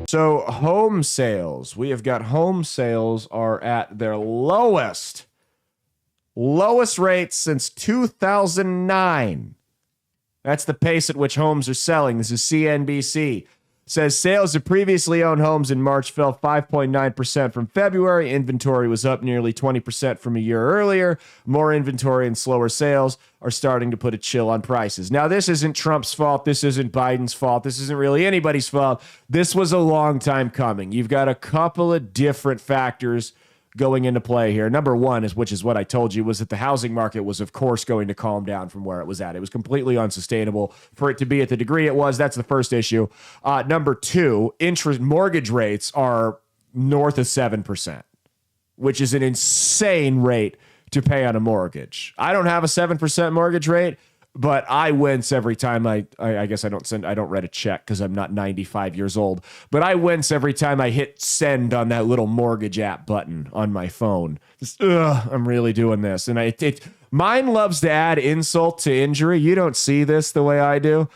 So home sales, we have got home sales are at their lowest rates since 2009. That's the pace at which homes are selling. This is CNBC. Says sales of previously owned homes in March fell 5.9% from February. Inventory was up nearly 20% from a year earlier. More inventory and slower sales are starting to put a chill on prices. Now, this isn't Trump's fault. This isn't Biden's fault. This isn't really anybody's fault. This was a long time coming. You've got a couple of different factors going into play here. Number one is, which is what I told you, was that the housing market was, of course, going to calm down from where it was at. It was completely unsustainable for it to be at the degree it was. That's the first issue. Number two, mortgage rates are north of 7%, which is an insane rate to pay on a mortgage. I don't have a 7% mortgage rate, but I wince every time I guess I don't write a check because I'm not 95 years old, but I wince every time I hit send on that little mortgage app button on my phone. Just, I'm really doing this. And mine loves to add insult to injury. You don't see this the way I do.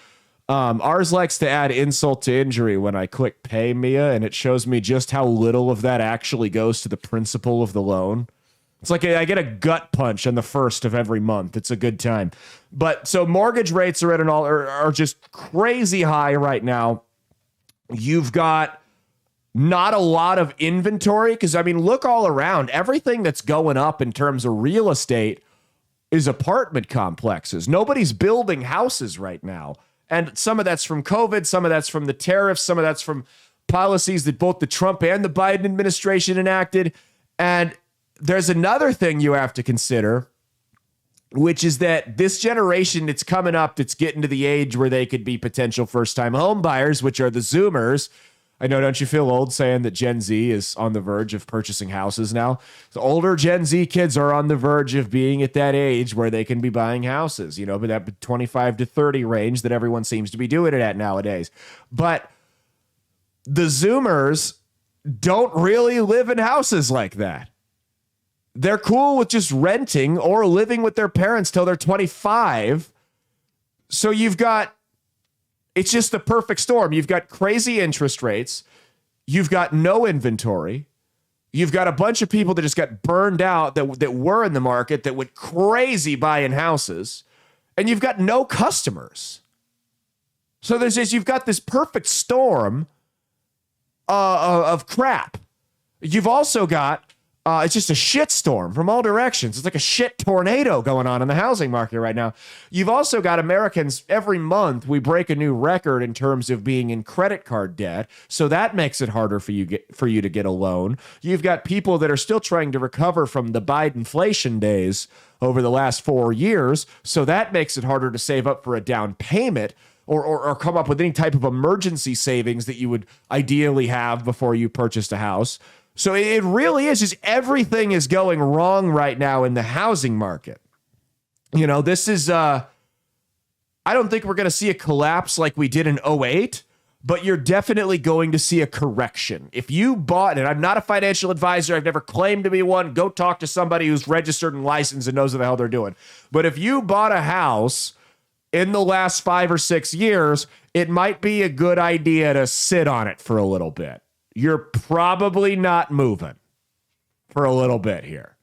Ours likes to add insult to injury when I click pay Mia, and it shows me just how little of that actually goes to the principal of the loan. It's like I get a gut punch on the first of every month. It's a good time. But so mortgage rates are are just crazy high right now. You've got not a lot of inventory because, I mean, look all around. Everything that's going up in terms of real estate is apartment complexes. Nobody's building houses right now. And some of that's from COVID. Some of that's from the tariffs. Some of that's from policies that both the Trump and the Biden administration enacted. And there's another thing you have to consider, which is that this generation that's coming up, that's getting to the age where they could be potential first-time home buyers, which are the Zoomers. I know, don't you feel old saying that Gen Z is on the verge of purchasing houses now? The older Gen Z kids are on the verge of being at that age where they can be buying houses, but that 25 to 30 range that everyone seems to be doing it at nowadays. But the Zoomers don't really live in houses like that. They're cool with just renting or living with their parents till they're 25. So it's just the perfect storm. You've got crazy interest rates. You've got no inventory. You've got a bunch of people that just got burned out that were in the market that went crazy buying houses. And you've got no customers. So you've got this perfect storm of crap. You've also got it's just a shit storm from all directions. It's like a shit tornado going on in the housing market right now. You've also got Americans, every month we break a new record in terms of being in credit card debt. So that makes it harder for you to get a loan. You've got people that are still trying to recover from the Bidenflation days over the last 4 years. So that makes it harder to save up for a down payment or come up with any type of emergency savings that you would ideally have before you purchased a house. So it really is just everything is going wrong right now in the housing market. This is, I don't think we're going to see a collapse like we did in 2008, but you're definitely going to see a correction. If you bought, and I'm not a financial advisor, I've never claimed to be one, go talk to somebody who's registered and licensed and knows what the hell they're doing. But if you bought a house in the last 5 or 6 years, it might be a good idea to sit on it for a little bit. You're probably not moving for a little bit here.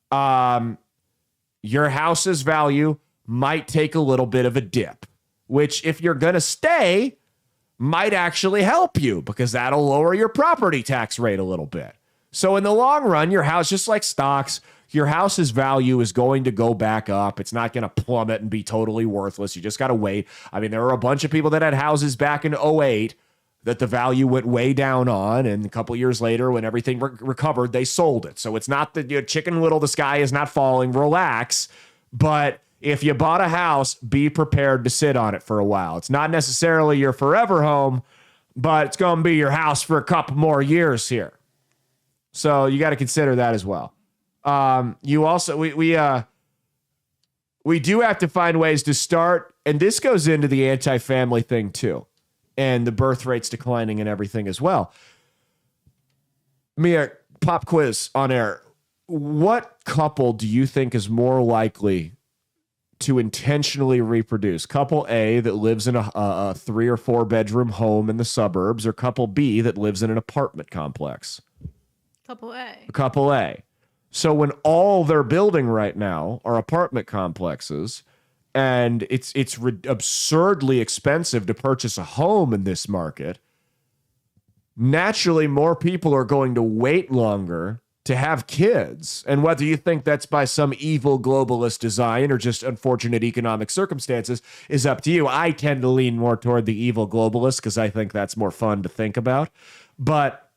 Your house's value might take a little bit of a dip, which if you're going to stay, might actually help you because that'll lower your property tax rate a little bit. So in the long run, your house, just like stocks, your house's value is going to go back up. It's not going to plummet and be totally worthless. You just got to wait. I mean, there were a bunch of people that had houses back in 2008 that the value went way down on, and a couple years later, when everything recovered, they sold it. So it's not that Chicken Little, the sky is not falling, relax. But if you bought a house, be prepared to sit on it for a while. It's not necessarily your forever home, but it's going to be your house for a couple more years here. So you got to consider that as well. You also, we do have to find ways to start, and this goes into the anti-family thing too. And the birth rates declining and everything as well. Mia, pop quiz on air. What couple do you think is more likely to intentionally reproduce. Couple A that lives in a 3 or 4 bedroom home in the suburbs, or couple B that lives in an apartment complex. Couple A. Couple A. So when all they're building right now are apartment complexes, and it's absurdly expensive to purchase a home in this market, naturally more people are going to wait longer to have kids. And whether you think that's by some evil globalist design or just unfortunate economic circumstances is up to you. I tend to lean more toward the evil globalist because I think that's more fun to think about. But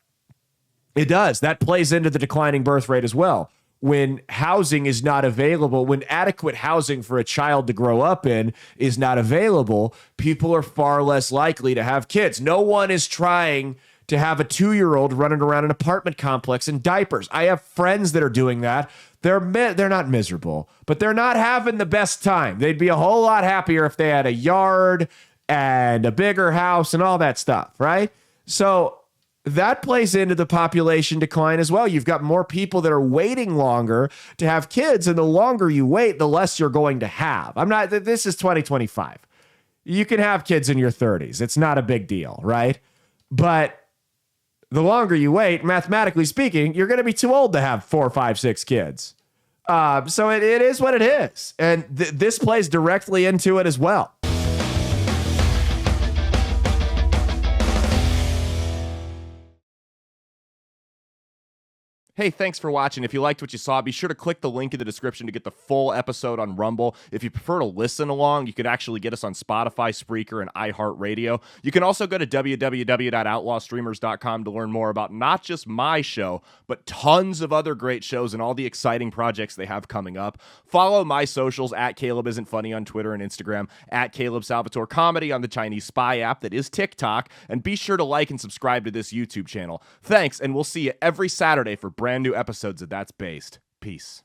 it does. That plays into the declining birth rate as well. When housing is not available, when adequate housing for a child to grow up in is not available, people are far less likely to have kids. No one is trying to have a 2-year-old running around an apartment complex in diapers. I have friends that are doing that. They're not miserable, but they're not having the best time. They'd be a whole lot happier if they had a yard and a bigger house and all that stuff, right? So that plays into the population decline as well. You've got more people that are waiting longer to have kids, and the longer you wait, the less you're going to have. This is 2025. You can have kids in your 30s. It's not a big deal, right? But the longer you wait, mathematically speaking, you're going to be too old to have 4, 5, 6 kids. So it is what it is. And this plays directly into it as well. Hey, thanks for watching. If you liked what you saw, be sure to click the link in the description to get the full episode on Rumble. If you prefer to listen along, you could actually get us on Spotify, Spreaker, and iHeartRadio. You can also go to www.outlawstreamers.com to learn more about not just my show, but tons of other great shows and all the exciting projects they have coming up. Follow my socials at Caleb Isn't Funny on Twitter and Instagram, at Caleb Salvatore Comedy on the Chinese Spy app that is TikTok, and be sure to like and subscribe to this YouTube channel. Thanks, and we'll see you every Saturday for brand new episodes of That's Based. Peace.